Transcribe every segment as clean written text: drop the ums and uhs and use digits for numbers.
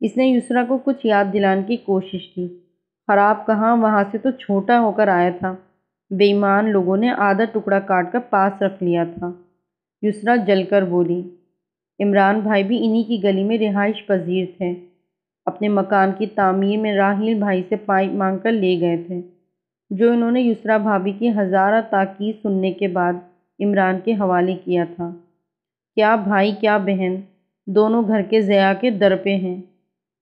اس نے یسریٰ کو کچھ یاد دلانے کی کوشش کی۔ خراب کہاں، وہاں سے تو چھوٹا ہو کر آیا تھا۔ بے ایمان لوگوں نے آدھا ٹکڑا کاٹ کر پاس رکھ لیا تھا۔ یسریٰ جل کر بولی۔ عمران بھائی بھی انہی کی گلی میں رہائش پذیر تھے۔ اپنے مکان کی تعمیر میں راحیل بھائی سے پائپ مانگ کر لے گئے تھے، جو انہوں نے یسریٰ بھابھی کی ہزارہ تاکید سننے کے بعد عمران کے حوالے کیا تھا۔ کیا بھائی کیا بہن، دونوں گھر کے ضیاع کے در پہ ہیں۔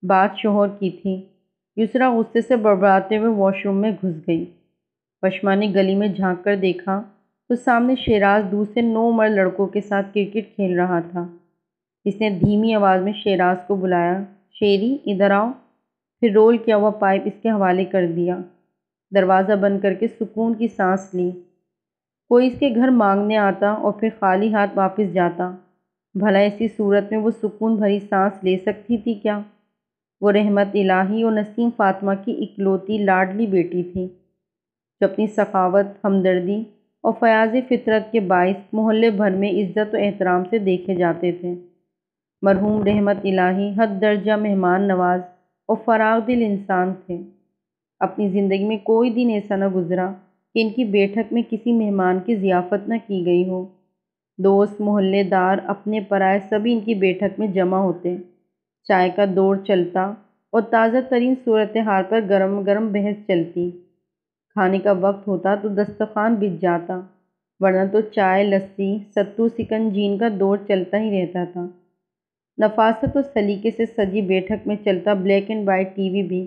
بات شوہر کی تھی۔ یسریٰ غصے سے بڑبڑاتے ہوئے واش روم میں گھس گئی۔ وشما نے گلی میں جھانک کر دیکھا تو سامنے شیراز دور سے 9 مرد لڑکوں کے ساتھ کرکٹ کھیل رہا تھا۔ اس نے دھیمی آواز میں شیراز کو بلایا، شیری ادھر آؤ، پھر رول کیا ہوا پائپ اس کے حوالے کر دیا۔ دروازہ بند کر کے سکون کی سانس لی۔ کوئی اس کے گھر مانگنے آتا اور پھر خالی ہاتھ واپس جاتا، بھلا ایسی صورت میں وہ سکون بھری سانس لے سکتی تھی کیا؟ وہ رحمت الہی اور نسیم فاطمہ کی اکلوتی لاڈلی بیٹی تھی، جو اپنی سخاوت، ہمدردی اور فیاض فطرت کے باعث محلے بھر میں عزت و احترام سے دیکھے جاتے تھے۔ مرحوم رحمت الہی حد درجہ مہمان نواز اور فراخ دل انسان تھے۔ اپنی زندگی میں کوئی دن ایسا نہ گزرا کہ ان کی بیٹھک میں کسی مہمان کی ضیافت نہ کی گئی ہو۔ دوست، محلے دار، اپنے پرائے سبھی ان کی بیٹھک میں جمع ہوتے، چائے کا دور چلتا اور تازہ ترین صورتحال پر گرم گرم بحث چلتی۔ کھانے کا وقت ہوتا تو دسترخوان بچھ جاتا، ورنہ تو چائے، لسی، ستو سکنجین کا دور چلتا ہی رہتا تھا۔ نفاست و سلیقے سے سجی بیٹھک میں چلتا black and white T V بھی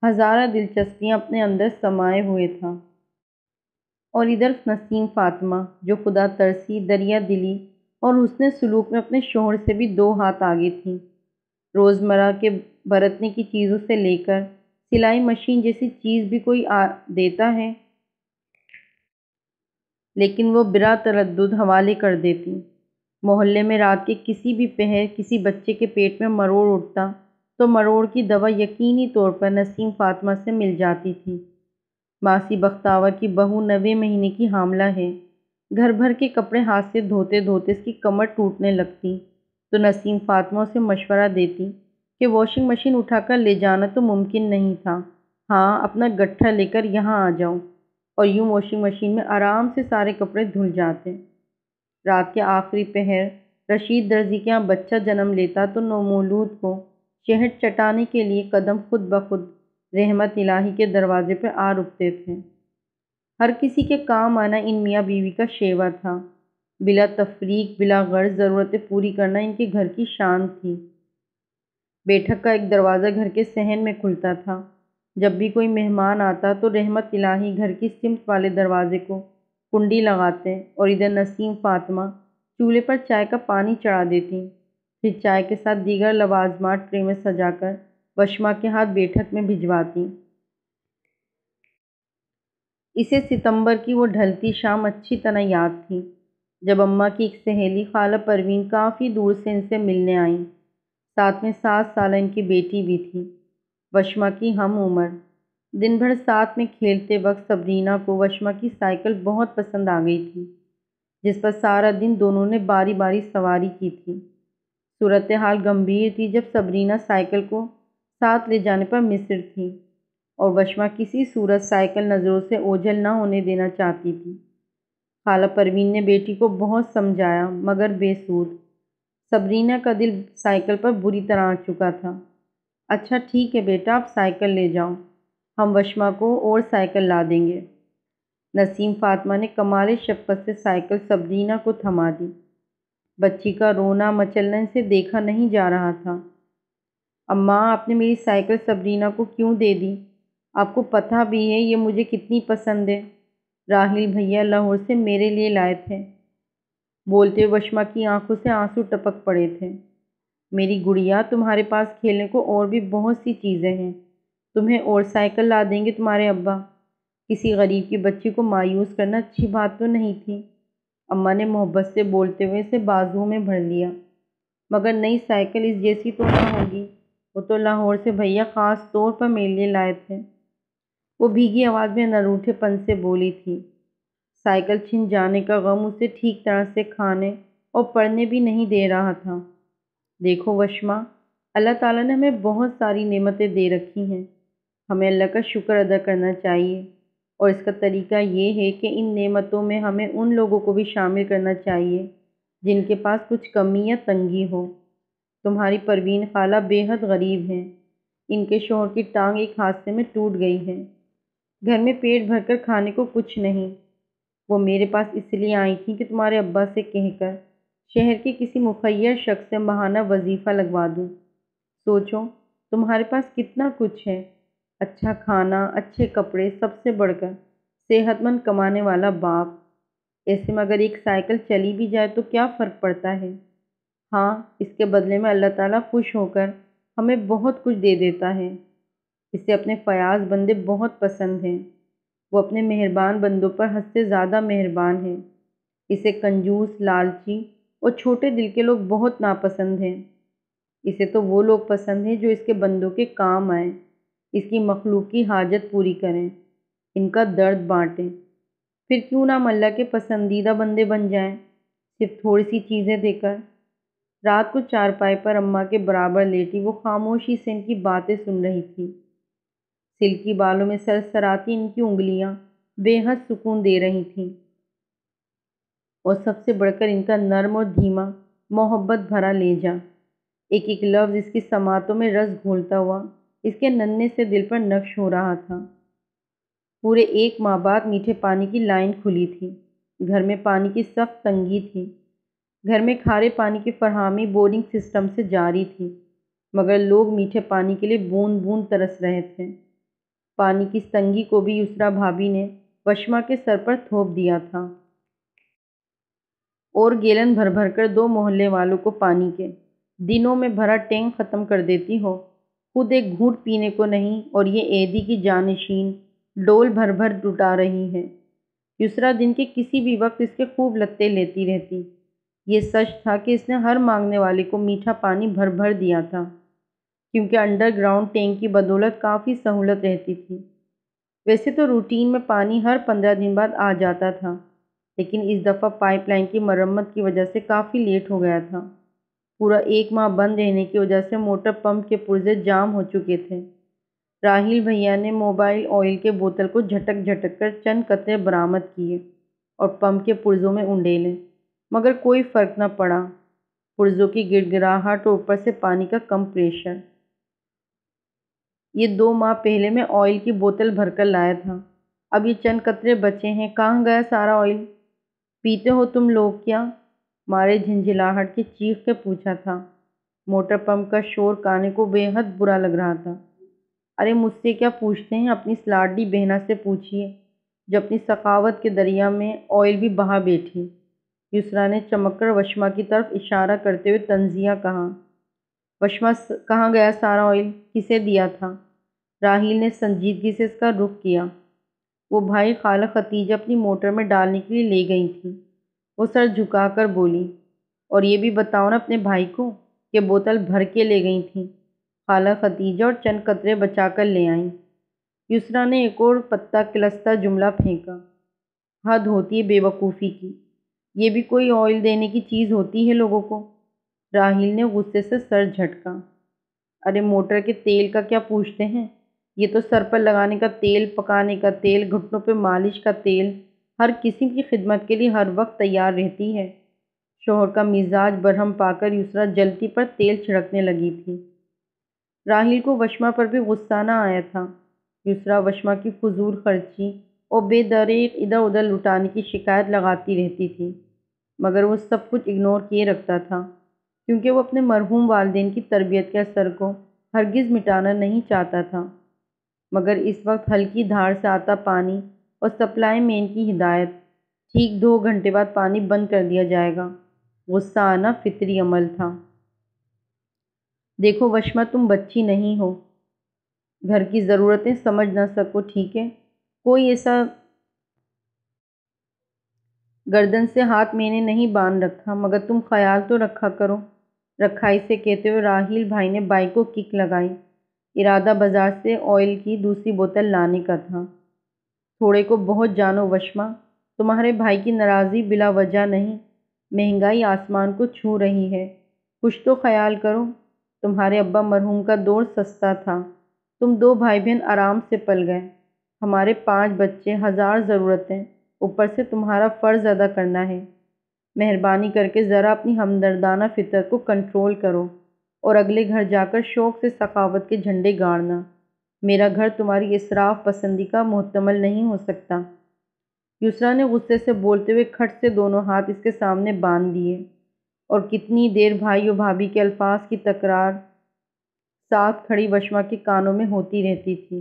ہزارہ دلچسپیاں اپنے اندر سمائے ہوئے تھا۔ اور ادھر نسیم فاطمہ، جو خدا ترسی، دریا دلی اور حسن سلوک میں اپنے شوہر سے بھی 2 ہاتھ آگے تھی۔ روزمرہ کے برتنے کی چیزوں سے لے کر سلائی مشین جیسی چیز بھی کوئی دیتا ہے، لیکن وہ بلا تردد حوالے کر دیتی۔ محلے میں رات کے کسی بھی پہر کسی بچے کے پیٹ میں مروڑ اٹھتا تو مروڑ کی دوا یقینی طور پر نسیم فاطمہ سے مل جاتی تھی۔ ماسی بختاور کی بہو 9ویں مہینے کی حاملہ ہے۔ گھر بھر کے کپڑے ہاتھ سے دھوتے دھوتے اس کی کمر ٹوٹنے لگتی تو نسیم فاطمہ سے مشورہ دیتی کہ واشنگ مشین اٹھا کر لے جانا تو ممکن نہیں تھا، ہاں اپنا گٹھا لے کر یہاں آ جاؤ، اور یوں واشنگ مشین میں آرام سے سارے کپڑے دھل جاتے۔ رات کے آخری پہر رشید درزی کے یہاں بچہ جنم لیتا تو نومولود کو شہد چٹانے کے لیے قدم خود بخود رحمت الہی کے دروازے پہ آ رکتے تھے۔ ہر کسی کے کام آنا ان میاں بیوی کا شیوا تھا۔ بلا تفریق، بلا غرض ضرورتیں پوری کرنا ان کے گھر کی شان تھی۔ بیٹھک کا ایک دروازہ گھر کے صحن میں کھلتا تھا۔ جب بھی کوئی مہمان آتا تو رحمت الہی گھر کی سمت والے دروازے کو کنڈی لگاتے اور ادھر نسیم فاطمہ چولہے پر چائے کا پانی چڑھا دیتی، پھر چائے کے ساتھ دیگر لوازمات ٹرے میں سجا کر وشما کے ہاتھ بیٹھک میں بھجواتی۔ اسے ستمبر کی وہ ڈھلتی شام اچھی طرح یاد تھی، جب اماں کی ایک سہیلی خالہ پروین کافی دور سے ان سے ملنے آئیں۔ ساتھ میں 7 سالہ ان کی بیٹی بھی تھی، وشما کی ہم عمر۔ دن بھر ساتھ میں کھیلتے وقت صبرینا کو وشما کی سائیکل بہت پسند آ گئی تھی، جس پر سارا دن دونوں نے باری باری سواری کی تھی۔ صورتحال گمبھیر تھی جب صبرینا سائیکل کو ساتھ لے جانے پر مصر تھی اور وشما کسی صورت سائیکل نظروں سے اوجھل نہ ہونے دینا چاہتی تھی۔ خالہ پروین نے بیٹی کو بہت سمجھایا مگر بے سود۔ صبرینا کا دل سائیکل پر بری طرح آ چکا تھا۔ اچھا ٹھیک ہے بیٹا، آپ سائیکل لے جاؤ، ہم وشما کو اور سائیکل لا دیں گے۔ نسیم فاطمہ نے کمال شفقت سے سائیکل صبرینا کو تھما دی۔ بچی کا رونا مچلنا ان سے دیکھا نہیں جا رہا تھا۔ اماں، آپ نے میری سائیکل صبرینا کو کیوں دے دی؟ آپ کو پتہ بھی ہے یہ مجھے کتنی پسند ہے، راحیل بھیا لاہور سے میرے لیے لائے تھے۔ بولتے ہوئے وشما کی آنکھوں سے آنسو ٹپک پڑے تھے۔ میری گڑیا، تمہارے پاس کھیلنے کو اور بھی بہت سی چیزیں ہیں، تمہیں اور سائیکل لا دیں گے تمہارے ابا۔ کسی غریب کی بچی کو مایوس کرنا اچھی بات تو نہیں تھی۔ اماں نے محبت سے بولتے ہوئے اسے بازوؤں میں بھر لیا۔ مگر نئی سائیکل اس جیسی تو نہ ہوگی، وہ تو لاہور سے بھیا خاص طور پر میرے لیے لائے تھے، وہ بھیگی آواز میں نروٹھے پن سے بولی تھی۔ سائیکل چھن جانے کا غم اسے ٹھیک طرح سے کھانے اور پڑھنے بھی نہیں دے رہا تھا۔ دیکھو وشما، اللہ تعالیٰ نے ہمیں بہت ساری نعمتیں دے رکھی ہیں، ہمیں اللہ کا شکر ادا کرنا چاہیے، اور اس کا طریقہ یہ ہے کہ ان نعمتوں میں ہمیں ان لوگوں کو بھی شامل کرنا چاہیے جن کے پاس کچھ کمی یا تنگی ہو۔ تمہاری پروین خالہ بے حد غریب ہیں، ان کے شوہر کی ٹانگ ایک حادثے میں ٹوٹ گئی ہے، گھر میں پیٹ بھر کر کھانے کو کچھ نہیں۔ وہ میرے پاس اس لیے آئی تھیں کہ تمہارے ابا سے کہہ کر شہر کے کسی مخیر شخص سے ماہانہ وظیفہ لگوا دوں۔ سوچو تمہارے پاس کتنا کچھ ہے، اچھا کھانا، اچھے کپڑے، سب سے بڑھ کر صحت مند کمانے والا باپ۔ ایسے میں اگر ایک سائیکل چلی بھی جائے تو کیا فرق پڑتا ہے؟ ہاں، اس کے بدلے میں اللہ تعالیٰ خوش ہو کر ہمیں بہت کچھ دے دیتا ہے۔ اسے اپنے فیاض بندے بہت پسند ہیں، وہ اپنے مہربان بندوں پر حد سے زیادہ مہربان ہے۔ اسے کنجوس، لالچی اور چھوٹے دل کے لوگ بہت ناپسند ہیں۔ اسے تو وہ لوگ پسند ہیں جو اس کے بندوں کے کام آئیں، اس کی مخلوق کی حاجت پوری کریں، ان کا درد بانٹیں۔ پھر کیوں نہ ہم اللہ کے پسندیدہ بندے بن جائیں، صرف تھوڑی سی چیزیں دے کر۔ رات کو چارپائی پر اماں کے برابر لیٹی وہ خاموشی سے ان کی باتیں سن رہی تھی۔ سلکی بالوں میں سرسراتی ان کی انگلیاں بے حد سکون دے رہی تھیں، اور سب سے بڑھ کر ان کا نرم اور دھیما محبت بھرا لہجہ، ایک ایک لفظ اس کی سماعتوں میں رس گھولتا ہوا اس کے ننھے سے دل پر نقش ہو رہا تھا۔ پورے 1 ماہ بعد میٹھے پانی کی لائن کھلی تھی، گھر میں پانی کی سخت تنگی تھی، گھر میں کھارے پانی کی فراہمی بورنگ سسٹم سے جاری تھی، مگر لوگ میٹھے پانی کے لیے بوند بوند ترس رہے تھے۔ پانی کی اس تنگی کو بھی یسریٰ بھابھی نے وشما کے سر پر تھوپ دیا تھا، اور گیلن بھر بھر کر 2 محلے والوں کو پانی کے دنوں میں بھرا ٹینک ختم کر دیتی ہو، خود ایک گھونٹ پینے کو نہیں، اور یہ عیدی کی جانشین ڈول بھر بھر لٹا رہی ہے۔ یسریٰ دن کے کسی بھی وقت اس کے خوب لتے لیتی رہتی۔ یہ سچ تھا کہ اس نے ہر مانگنے والے کو میٹھا پانی بھر بھر دیا تھا، کیونکہ انڈر گراؤنڈ ٹینک کی بدولت کافی سہولت رہتی تھی۔ ویسے تو روٹین میں پانی ہر 15 دن بعد آ جاتا تھا، لیکن اس دفعہ پائپ لائن کی مرمت کی وجہ سے کافی لیٹ ہو گیا تھا۔ پورا 1 ماہ بند رہنے کی وجہ سے موٹر پمپ کے پرزے جام ہو چکے تھے۔ راہیل بھیا نے موبائل آئل کے بوتل کو جھٹک جھٹک کر چند قطرے برآمد کیے اور پمپ کے پرزوں میں انڈیلے، مگر کوئی فرق نہ پڑا۔ پرزوں کی گڑ گڑاہٹ اور اوپر سے پانی کا کم پریشر۔ یہ 2 ماہ پہلے میں آئل کی بوتل بھر کر لایا تھا، اب یہ چند قطرے بچے ہیں، کہاں گیا سارا آئل؟ پیتے ہو تم لوگ کیا؟ مارے جھنجھلاہٹ کی چیخ کے پوچھا تھا۔ موٹر پمپ کا شور کانے کو بے حد برا لگ رہا تھا۔ ارے مجھ سے کیا پوچھتے ہیں، اپنی سلاڈی بہنا سے پوچھیے جو اپنی سخاوت کے دریا میں آئل بھی بہا بیٹھی۔ یسریٰ نے چمک کر وشما کی طرف اشارہ کرتے ہوئے طنزیہ کہا۔ وشما، کہاں گیا سارا آئل؟ کسے دیا تھا؟ راہیل نے سنجیدگی سے اس کا رخ کیا۔ وہ بھائی خالہ ختیجہ اپنی موٹر میں ڈالنے کے لیے لے گئی تھیں۔ وہ سر جھکا کر بولی، اور یہ بھی بتاؤ نا اپنے بھائی کو کہ بوتل بھر کے لے گئی تھیں۔ خالہ ختیجہ اور چند قطرے بچا کر لے آئیں۔ یسریٰ نے ایک اور پتہ کلستا جملہ پھینکا۔ حد ہوتی ہے بے وقوفی کی، یہ بھی کوئی آئل دینے کی چیز ہوتی ہے لوگوں کو؟ راہیل نے غصے سے سر جھٹکا۔ ارے موٹر کے تیل کا کیا پوچھتے ہیں، یہ تو سر پر لگانے کا تیل، پکانے کا تیل، گھٹنوں پہ مالش کا تیل، ہر قسم کی خدمت کے لیے ہر وقت تیار رہتی ہے۔ شوہر کا مزاج برہم پا کر یسریٰ جلتی پر تیل چھڑکنے لگی تھی۔ راہیل کو وشما پر بھی غصہ نہ آیا تھا۔ یسریٰ وشما کی فضول خرچی اور بے دریغ ادھر ادھر لٹانے کی شکایت لگاتی رہتی تھی، مگر وہ سب کچھ اگنور کیے رکھتا تھا، کیونکہ وہ اپنے مرحوم والدین کی تربیت کے اثر کو ہرگز مٹانا نہیں چاہتا تھا۔ مگر اس وقت ہلکی دھار سے آتا پانی اور سپلائی مین کی ہدایت، ٹھیک 2 گھنٹے بعد پانی بند کر دیا جائے گا، غصہ آنا فطری عمل تھا۔ دیکھو وشما، تم بچی نہیں ہو، گھر کی ضرورتیں سمجھ نہ سکو، ٹھیک ہے؟ کوئی ایسا گردن سے ہاتھ میں نے نہیں باندھ رکھا، مگر تم خیال تو رکھا کرو۔ رکھائی سے کہتے ہوئے راہیل بھائی نے بائک کو کک لگائی۔ ارادہ بازار سے آئل کی دوسری بوتل لانے کا تھا۔ تھوڑے کو بہت جانو وشما، تمہارے بھائی کی ناراضی بلا وجہ نہیں، مہنگائی آسمان کو چھو رہی ہے، کچھ تو خیال کرو۔ تمہارے ابا مرحوم کا دور سستا تھا، تم 2 بھائی بہن آرام سے پل گئے، ہمارے 5 بچے، 1000 ضرورتیں، اوپر سے تمہارا فرض ادا کرنا ہے۔ مہربانی کر کے ذرا اپنی ہمدردانہ فطرت کو کنٹرول کرو اور اگلے گھر جا کر شوق سے سخاوت کے جھنڈے گاڑنا۔ میرا گھر تمہاری اسراف پسندی کا محتمل نہیں ہو سکتا۔ یسریٰ نے غصے سے بولتے ہوئے کھٹ سے دونوں ہاتھ اس کے سامنے باندھ دیے، اور کتنی دیر بھائی و بھابھی کے الفاظ کی تکرار ساتھ کھڑی وشما کے کانوں میں ہوتی رہتی تھی۔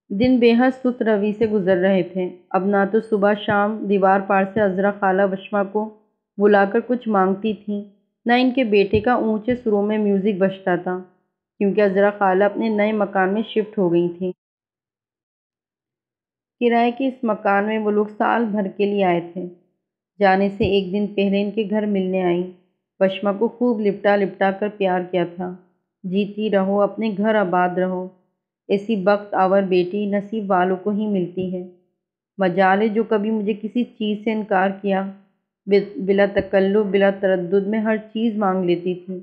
دن بے حد سست روی سے گزر رہے تھے۔ اب نہ تو صبح شام دیوار پار سے عذرا خالہ وشما کو بلا کر کچھ مانگتی تھیں، نہ ان کے بیٹے کا اونچے سروں میں میوزک بجتا تھا، کیونکہ عذرا خالہ اپنے نئے مکان میں شفٹ ہو گئی تھیں۔ کرائے کے اس مکان میں وہ لوگ سال بھر کے لیے آئے تھے۔ جانے سے ایک دن پہلے ان کے گھر ملنے آئیں۔ وشما کو خوب لپٹا لپٹا کر پیار کیا تھا۔ جیتی رہو، اپنے گھر آباد رہو، ایسی بخت آور بیٹی نصیب والوں کو ہی ملتی ہے۔ مجال ہے جو کبھی مجھے کسی چیز سے انکار کیا، بلا تکلف بلا تردد میں ہر چیز مانگ لیتی تھی،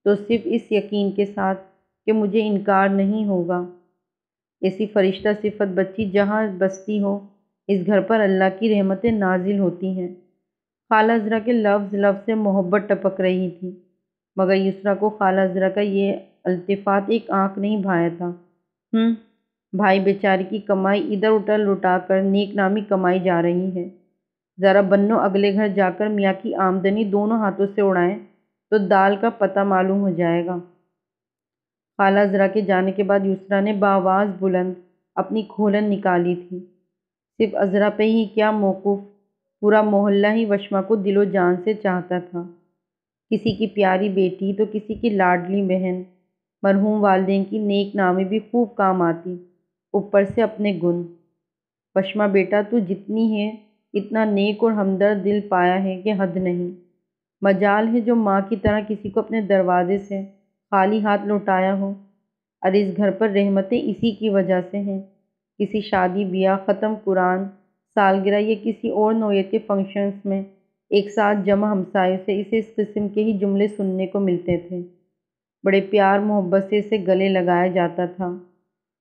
تو صرف اس یقین کے ساتھ کہ مجھے انکار نہیں ہوگا۔ ایسی فرشتہ صفت بچی جہاں بستی ہو، اس گھر پر اللہ کی رحمتیں نازل ہوتی ہیں۔ خالہ عذرا کے لفظ لفظ سے محبت ٹپک رہی تھی، مگر یسریٰ کو خالہ عذرا کا یہ التفات ایک آنکھ نہیں بھایا تھا۔ بھائی بیچاری کی کمائی ادھر ادھر لٹا کر نیک نامی کمائی جا رہی ہے، ذرا بنو اگلے گھر جا کر میاں کی آمدنی دونوں ہاتھوں سے اڑائیں تو دال کا پتہ معلوم ہو جائے گا۔ خالہ عذرا کے جانے کے بعد یسریٰ نے بآواز بلند اپنی کھولن نکالی تھی۔ صرف عذرا پہ ہی کیا موقوف، پورا محلہ ہی وشما کو دل و جان سے چاہتا تھا۔ کسی کی پیاری بیٹی تو کسی کی لاڈلی بہن، مرحوم والدین کی نیک نامی بھی خوب کام آتی، اوپر سے اپنے گن۔ وشما بیٹا تو جتنی ہے اتنا نیک اور ہمدرد دل پایا ہے کہ حد نہیں۔ مجال ہے جو ماں کی طرح کسی کو اپنے دروازے سے خالی ہاتھ لوٹایا ہو، اور اس گھر پر رحمتیں اسی کی وجہ سے ہیں۔ کسی شادی بیاہ، ختم قرآن، سالگرہ یا کسی اور نوعیت کے فنکشنز میں ایک ساتھ جمع ہمسایوں سے اسے اس قسم کے ہی جملے سننے کو ملتے تھے۔ بڑے پیار محبت سے اسے گلے لگایا جاتا تھا۔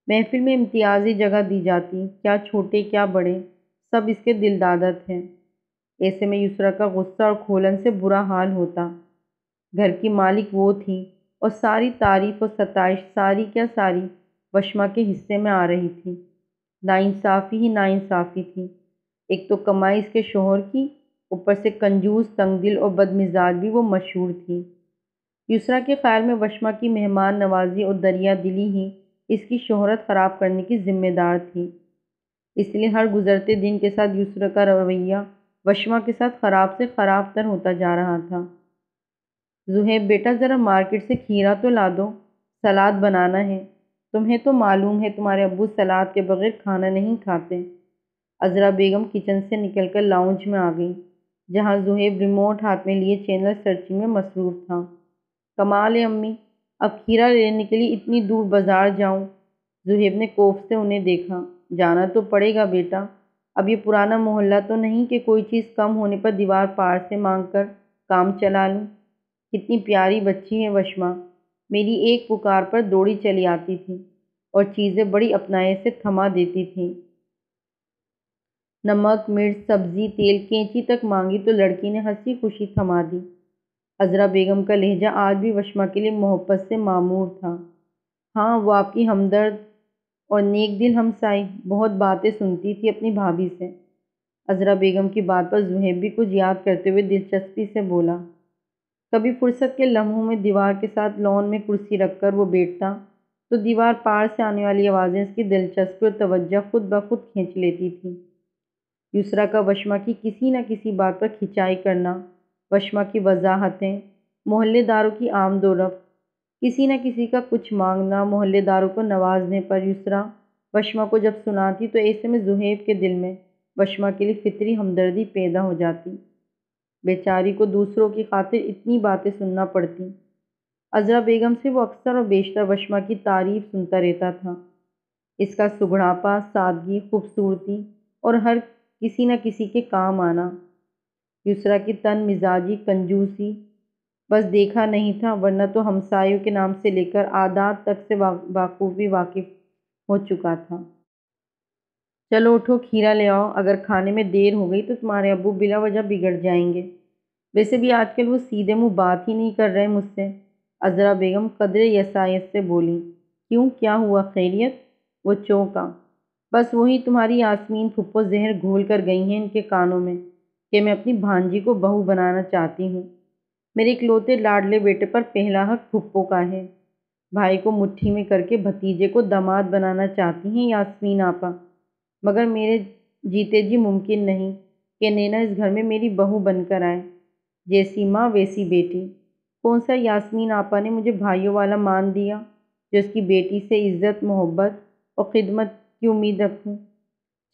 محفل میں امتیازی جگہ دی جاتی، کیا چھوٹے کیا بڑے، سب اس کے دلدادہ تھے۔ ایسے میں یسریٰ کا غصہ اور کھولن سے برا حال ہوتا۔ گھر کی مالک وہ تھی، اور ساری تعریف و ستائش ساری کیا ساری وشما کے حصے میں آ رہی تھی۔ ناانصافی ہی ناانصافی تھی۔ ایک تو کمائی اس کے شوہر کی، اوپر سے کنجوس، تنگ دل اور بد مزاج بھی وہ مشہور تھی۔ یسریٰ کے خیال میں وشما کی مہمان نوازی اور دریا دلی ہی اس کی شہرت خراب کرنے کی ذمہ دار تھی۔ اس لیے ہر گزرتے دن کے ساتھ یسریٰ کا رویہ وشما کے ساتھ خراب سے خراب تر ہوتا جا رہا تھا۔ زہیب بیٹا ذرا مارکیٹ سے کھیرا تو لا دو، سلاد بنانا ہے، تمہیں تو معلوم ہے تمہارے ابو سلاد کے بغیر کھانا نہیں کھاتے۔ عذرا بیگم کچن سے نکل کر لاؤنج میں آ گئی، جہاں زہیب ریموٹ ہاتھ میں لیے چینل سرچنگ میں مصروف تھا۔ کمال ہے امی، اب کھیرا لینے کے لیے اتنی دور بازار جاؤں؟ زہیب نے کوف سے انہیں دیکھا۔ جانا تو پڑے گا بیٹا، اب یہ پرانا محلہ تو نہیں کہ کوئی چیز کم ہونے پر دیوار پار سے مانگ کر کام چلا لوں۔ کتنی پیاری بچی ہے وشما، میری ایک پکار پر دوڑی چلی آتی تھی اور چیزیں بڑی اپنائے سے تھما دیتی تھی۔ نمک، مرچ، سبزی، تیل، کینچی تک مانگی تو لڑکی نے ہنسی خوشی تھما دی۔ عذرا بیگم کا لہجہ آج بھی وشما کے لیے محبت سے معمور تھا۔ ہاں، وہ آپ کی ہمدرد اور نیک دل ہمسائی، بہت باتیں سنتی تھی اپنی بھابھی سے۔ عذرا بیگم کی بات پر زہیب بھی کچھ یاد کرتے ہوئے دلچسپی سے بولا۔ کبھی فرصت کے لمحوں میں دیوار کے ساتھ لان میں کرسی رکھ کر وہ بیٹھتا تو دیوار پار سے آنے والی آوازیں اس کی دلچسپی اور توجہ خود بخود کھینچ لیتی تھیں۔ یسریٰ کا وشما کی کسی نہ کسی بات پر کھنچائی کرنا، وشما کی وضاحتیں، محلے داروں کی آمد و رفت، کسی نہ کسی کا کچھ مانگنا، محلے داروں کو نوازنے پر یسریٰ وشما کو جب سناتی تو ایسے میں زہیب کے دل میں وشما کے لیے فطری ہمدردی پیدا ہو جاتی۔ بیچاری کو دوسروں کی خاطر اتنی باتیں سننا پڑتی۔ عذرا بیگم سے وہ اکثر اور بیشتر وشما کی تعریف سنتا رہتا تھا، اس کا سگڑاپا، سادگی، خوبصورتی اور ہر کسی نہ کسی کے کام آنا۔ یسریٰ کی تن مزاجی، کنجوسی، بس دیکھا نہیں تھا، ورنہ تو ہمسایوں کے نام سے لے کر عادات تک سے بخوبی واقف ہو چکا تھا۔ چلو اٹھو، کھیرا لے آؤ، اگر کھانے میں دیر ہو گئی تو تمہارے ابو بلا وجہ بگڑ جائیں گے۔ ویسے بھی آج کل وہ سیدھے منہ بات ہی نہیں کر رہے مجھ سے، عذرا بیگم قدرے یسائیت سے بولی۔ کیوں، کیا ہوا، خیریت؟ وہ چونکا۔ بس وہی تمہاری یاسمین پھپھو زہر گھول کر گئی ہیں ان کے کانوں میں کہ میں اپنی بھانجی کو بہو بنانا چاہتی ہوں۔ میرے اکلوتے لاڈلے بیٹے پر پہلا حق پھپھو کا ہے۔ بھائی کو مٹھی میں کر کے بھتیجے کو داماد بنانا چاہتی ہیں یاسمین آپا، مگر میرے جیتے جی ممکن نہیں کہ نینا اس گھر میں میری بہو بن کر آئے۔ جیسی ماں ویسی بیٹی۔ کون سا یاسمین آپا نے مجھے بھائیوں والا مان دیا جو اس کی بیٹی سے عزت، محبت اور خدمت کی امید رکھوں؟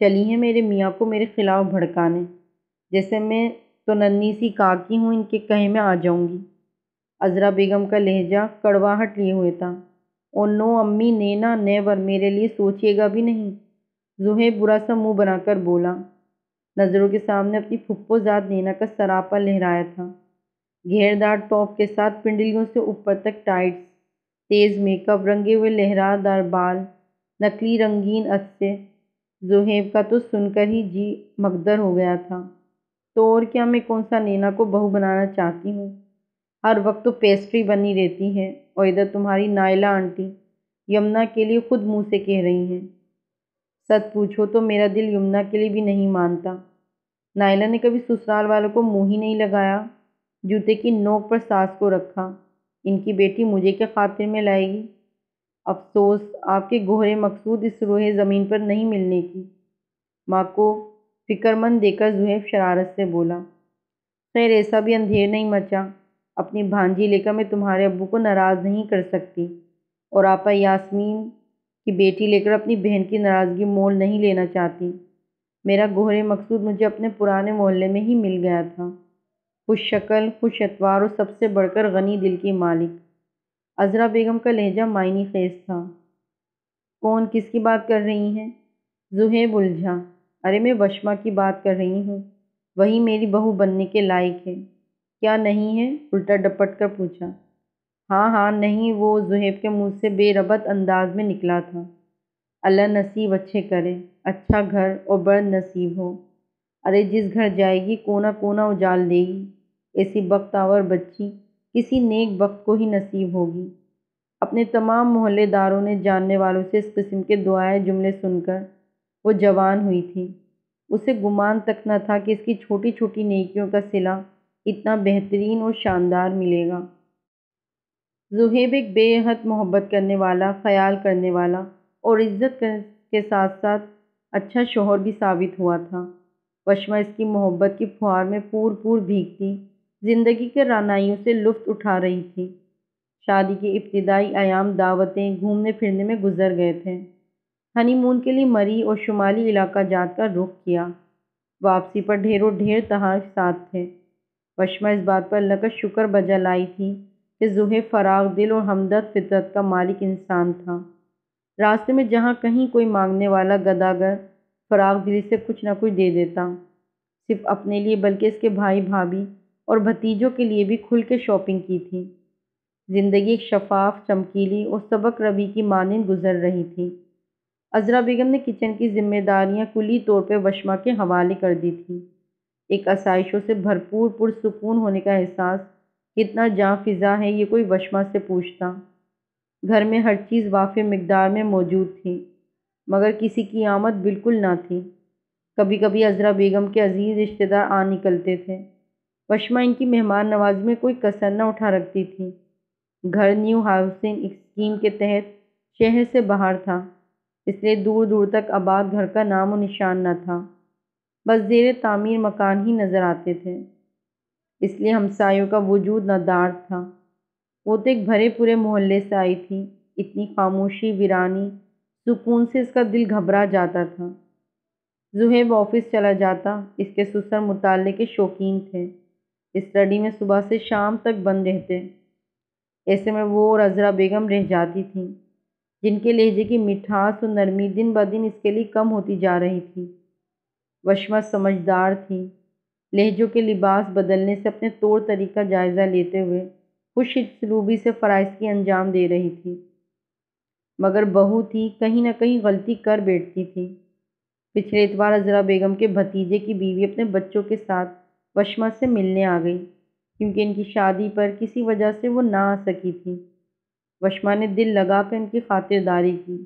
چلی ہیں میرے میاں کو میرے خلاف بھڑکانے، جیسے میں تو ننھی سی کاکی ہوں ان کے کہے میں آ جاؤں گی۔ عذرا بیگم کا لہجہ کڑواہٹ لیے ہوئے تھا۔ او نو امی، نینا نیور، میرے لیے سوچیے گا بھی نہیں۔ زہیب برا سا منہ بنا کر بولا۔ نظروں کے سامنے اپنی پھپھو زاد نینا کا سراپا لہرایا تھا، گھیردار ٹاپ کے ساتھ پنڈلیوں سے اوپر تک ٹائٹس، تیز میک اپ، رنگے ہوئے لہرا دار بال، نکلی رنگین عطسے۔ زہیب کا تو سن کر ہی جی مگدر ہو گیا تھا۔ تو اور کیا، میں کون سا نینا کو بہو بنانا چاہتی ہوں؟ ہر وقت تو پیسٹری بنی رہتی ہے، اور ادھر تمہاری نائلہ آنٹی یمنا کے لیے خود منہ سے کہہ رہی ہیں۔ سچ پوچھو تو میرا دل یمنا کے لیے بھی نہیں مانتا۔ نائلہ نے کبھی سسرال والوں کو منہ ہی نہیں لگایا، جوتے کی نوک پر ساس کو رکھا۔ ان کی بیٹی مجھے کیا خاطر میں لائے گی؟ افسوس آپ کے گوہر مقصود اس روئے زمین پر نہیں ملنے کی۔ ماں کو فکر مند دیکھ کر زہیب شرارت سے بولا۔ خیر ایسا بھی اندھیر نہیں مچا، اپنی بھانجی لے کر میں تمہارے ابو کو ناراض نہیں کر سکتی، اور آپا یاسمین کی بیٹی لے کر اپنی بہن کی ناراضگی مول نہیں لینا چاہتی۔ میرا گوہر مقصود مجھے اپنے پرانے محلے میں ہی مل گیا تھا، خوش شکل، خوش اتوار اور سب سے بڑھ کر غنی دل کی مالک۔ عذرا بیگم کا لہجہ معنی خیز تھا۔ کون، کس کی بات کر رہی ہیں؟ زہیب الجھا۔ ارے میں وشما کی بات کر رہی ہوں، وہی میری بہو بننے کے لائق ہے۔ کیا نہیں ہے؟ الٹا ڈپٹ کر پوچھا۔ ہاں ہاں نہیں، وہ زہیب کے منہ سے بے ربط انداز میں نکلا تھا۔ اللہ نصیب اچھے کرے، اچھا گھر اور بڑ نصیب ہو۔ ارے جس گھر جائے گی کونا کونا اجال دے گی، ایسی بخت آور بچی کسی نیک بخت کو ہی نصیب ہوگی۔ اپنے تمام محلے داروں نے، جاننے والوں سے اس قسم کے دعائے جملے سن کر وہ جوان ہوئی تھی۔ اسے گمان تک نہ تھا کہ اس کی چھوٹی چھوٹی نیکیوں کا صلہ اتنا بہترین اور شاندار ملے گا۔ زہیب ایک بے حد محبت کرنے والا، خیال کرنے والا اور عزت کے ساتھ ساتھ اچھا شوہر بھی ثابت ہوا تھا۔ وشما اس کی محبت کی پھوار میں پور پور بھیگتی زندگی کے رعنائیوں سے لطف اٹھا رہی تھی۔ شادی کے ابتدائی ایام دعوتیں، گھومنے پھرنے میں گزر گئے تھے۔ ہنی مون کے لیے مری اور شمالی علاقہ جات کا رخ کیا۔ واپسی پر ڈھیروں ڈھیر تحائف تھے۔ وشما اس بات پر اللہ کا شکر بجا لائی تھی کہ زہیب فراغ دل اور ہمدرد فطرت کا مالک انسان تھا۔ راستے میں جہاں کہیں کوئی مانگنے والا گداگر فراغ دلی سے کچھ نہ کچھ دے دیتا، صرف اپنے لیے بلکہ اس کے بھائی بھابھی اور بھتیجوں کے لیے بھی کھل کے شاپنگ کی تھی۔ زندگی ایک شفاف، چمکیلی اور سبک روی کی مانند گزر رہی تھی۔ عذرا بیگم نے کچن کی ذمہ داریاں کلی طور پہ وشما کے حوالے کر دی تھیں۔ ایک آسائشوں سے بھرپور پرسکون ہونے کا احساس کتنا جاں فضا ہے یہ کوئی وشما سے پوچھتا۔ گھر میں ہر چیز وافر مقدار میں موجود تھی، مگر کسی کی آمد بالکل نہ تھی۔ کبھی کبھی عذرا بیگم کے عزیز رشتہ دار آ نکلتے تھے۔ وشما ان کی مہمان نوازی میں کوئی کسر نہ اٹھا رکھتی تھی۔ گھر نیو ہاؤسنگ اسکیم کے تحت شہر سے باہر تھا، اس لیے دور دور تک آباد گھر کا نام و نشان نہ تھا، بس زیر تعمیر مکان ہی نظر آتے تھے۔ اس لیے ہمسایوں کا وجود نادار تھا۔ وہ تو ایک بھرے پورے محلے سے آئی تھی، اتنی خاموشی، ویرانی، سکون سے اس کا دل گھبرا جاتا تھا۔ زہیب آفس چلا جاتا، اس کے سسر مطالعے کے شوقین تھے، اسٹڈی میں صبح سے شام تک بند رہتے۔ ایسے میں وہ اور عذرا بیگم رہ جاتی تھیں، جن کے لہجے کی مٹھاس اور نرمی دن بدن اس کے لیے کم ہوتی جا رہی تھی۔ وشما سمجھدار تھی، لہجوں کے لباس بدلنے سے اپنے طور طریقہ جائزہ لیتے ہوئے خوش اسلوبی سے فرائض کی انجام دے رہی تھی، مگر بہو تھی، کہیں نہ کہیں غلطی کر بیٹھتی تھی۔ پچھلے اتوار عذرا بیگم کے بھتیجے کی بیوی اپنے بچوں کے ساتھ وشما سے ملنے آ گئی، کیونکہ ان کی شادی پر کسی وجہ سے وہ نہ آ سکی تھی۔ وشما نے دل لگا کر ان کی خاطرداری کی۔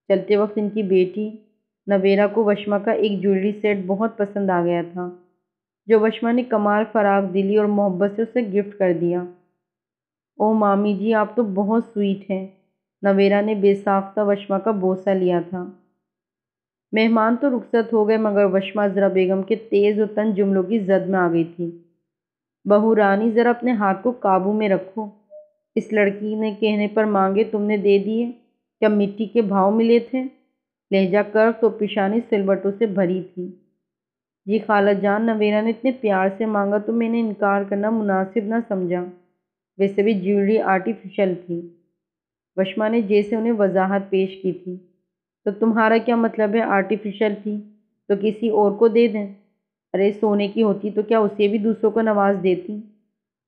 چلتے وقت ان کی بیٹی نویرا کو وشما کا ایک جویلری سیٹ بہت پسند آ گیا تھا، جو وشما نے کمال فراخ دلی اور محبت سے اسے گفٹ کر دیا۔ او مامی جی، آپ تو بہت سویٹ ہیں، نویرا نے بے ساختہ وشما کا بوسہ لیا تھا۔ مہمان تو رخصت ہو گئے، مگر وشما عذرا بیگم کے تیز و تند جملوں کی زد میں آ گئی تھی۔ بہو رانی، ذرا اپنے ہاتھ کو قابو میں رکھو۔ اس لڑکی نے کہنے پر مانگے تم نے دے دیے، کیا مٹی کے بھاؤ ملے تھے؟ لہجہ کر تو پیشانی سلوٹوں سے بھری تھی۔ جی خالہ جان، نویرا نے اتنے پیار سے مانگا تو میں نے انکار کرنا مناسب نہ سمجھا، ویسے بھی جیولری آرٹیفیشل تھی۔ وشما نے جیسے انہیں وضاحت پیش کی تھی۔ تو تمہارا کیا مطلب ہے آرٹیفیشل تھی تو کسی اور کو دے دیں؟ ارے سونے کی ہوتی تو کیا اسے بھی دوسروں کو نواز دیتی؟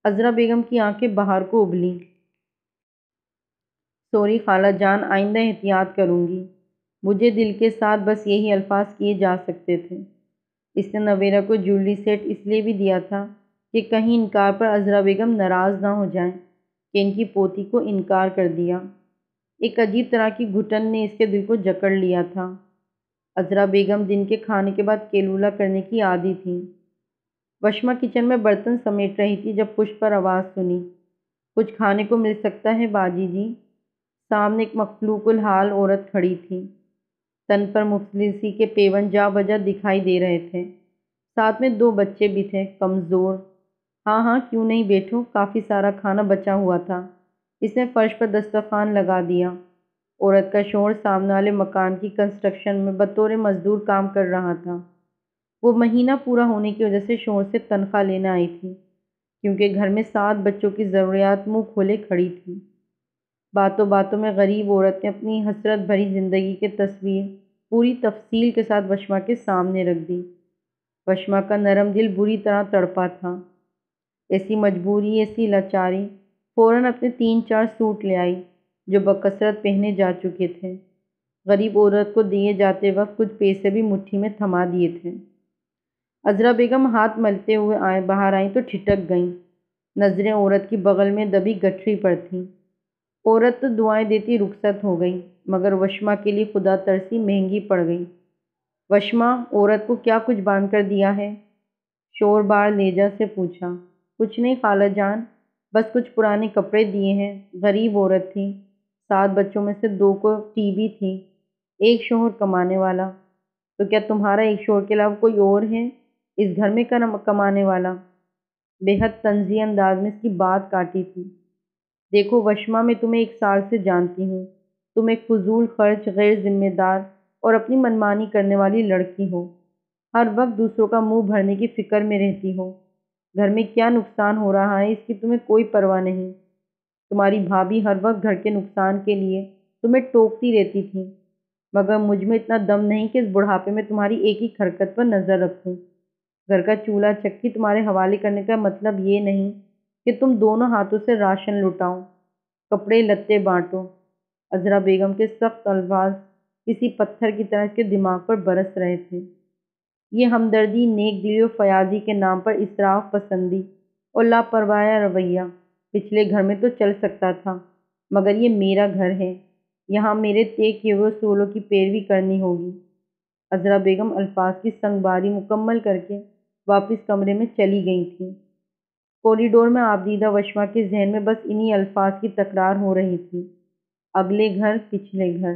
عذرا بیگم کی آنکھیں باہر کو ابلیں۔ سوری خالہ جان، آئندہ احتیاط کروں گی۔ مجھے دل کے ساتھ بس یہی الفاظ کیے جا سکتے تھے۔ اس نے نویرا کو جیولری سیٹ اس لیے بھی دیا تھا کہ کہیں انکار پر عذرا بیگم ناراض نہ ہو جائیں کہ ان کی پوتی کو انکار کر دیا۔ ایک عجیب طرح کی گھٹن نے اس کے دل کو جکڑ لیا تھا۔ عذرا بیگم دن کے کھانے کے بعد کیلولا کرنے کی عادی تھیں۔ وشما کچن میں برتن سمیٹ رہی تھی جب پشت پر آواز سنی، کچھ کھانے کو مل سکتا ہے باجی جی؟ سامنے ایک مخلوق الحال عورت کھڑی تھی۔ تن پر مفلسی کے پیون جا بجا دکھائی دے رہے تھے، ساتھ میں 2 بچے بھی تھے، کمزور۔ ہاں ہاں کیوں نہیں، بیٹھو، کافی سارا کھانا بچا ہوا تھا۔ اس نے فرش پر دسترخوان لگا دیا۔ عورت کا شوہر سامنے والے مکان کی کنسٹرکشن میں بطور مزدور کام کر رہا تھا۔ وہ مہینہ پورا ہونے کی وجہ سے شوہر سے تنخواہ لینے آئی تھی، کیونکہ گھر میں 7 بچوں کی ضروریات منہ کھولے کھڑی تھی۔ باتوں باتوں میں غریب عورت نے اپنی حسرت بھری زندگی کی تصویر پوری تفصیل کے ساتھ وشما کے سامنے رکھ دی۔ وشما کا نرم دل بری طرح تڑپا تھا۔ ایسی مجبوری، ایسی لاچاری، فوراً اپنے 3-4 سوٹ لے آئی جو بکثرت پہنے جا چکے تھے۔ غریب عورت کو دیے جاتے وقت کچھ پیسے بھی مٹھی میں تھما دیے تھے۔ عذرا بیگم ہاتھ ملتے ہوئے باہر آئیں تو ٹھٹک گئیں۔ نظریں عورت کی بغل میں دبی گٹھری پر تھیں۔ عورت تو دعائیں دیتی رخصت ہو گئی، مگر وشما کے لیے خدا ترسی مہنگی پڑ گئی۔ وشما، عورت کو کیا کچھ باندھ کر دیا ہے؟ شور بار لہجہ سے پوچھا۔ کچھ نہیں خالہ جان، بس کچھ پرانے کپڑے دیے ہیں۔ غریب عورت تھی، 7 بچوں میں سے 2 کو ٹی بی تھی، ایک شوہر کمانے والا۔ تو کیا تمہارا ایک شوہر کے علاوہ کوئی اور ہے اس گھر میں کمانے والا؟ بے حد طنزی انداز میں اس کی بات کاٹی تھی۔ دیکھو وشما، میں تمہیں 1 سال سے جانتی ہوں، تم ایک فضول خرچ، غیر ذمہ دار اور اپنی منمانی کرنے والی لڑکی ہو۔ ہر وقت دوسروں کا منہ بھرنے کی فکر میں رہتی ہو۔ گھر میں کیا نقصان ہو رہا ہے اس کی تمہیں کوئی پرواہ نہیں۔ تمہاری بھابھی ہر وقت گھر کے نقصان کے لیے تمہیں ٹوکتی رہتی تھی، مگر مجھ میں اتنا دم نہیں کہ اس بڑھاپے میں تمہاری ایک ایک حرکت پر نظر رکھوں۔ گھر کا چولہا چکی تمہارے حوالے کرنے کا مطلب یہ نہیں کہ تم دونوں ہاتھوں سے راشن لٹاؤ، کپڑے لتے بانٹو۔ عذرا بیگم کے سخت الفاظ کسی پتھر کی طرح اس کے دماغ پر برس رہے تھے۔ یہ ہمدردی، نیک دلی اور فیاضی کے نام پر اسراف پسندی اور لاپرواہ رویہ پچھلے گھر میں تو چل سکتا تھا، مگر یہ میرا گھر ہے، یہاں میرے طے کیے ہوئے اصولوں کی پیروی کرنی ہوگی۔ عذرا بیگم الفاظ کی سنگ باری مکمل کر کے واپس کمرے میں چلی گئی تھیں۔ کوریڈور میں آبدیدہ وشما کے ذہن میں بس انہی الفاظ کی تکرار ہو رہی تھی، اگلے گھر، پچھلے گھر۔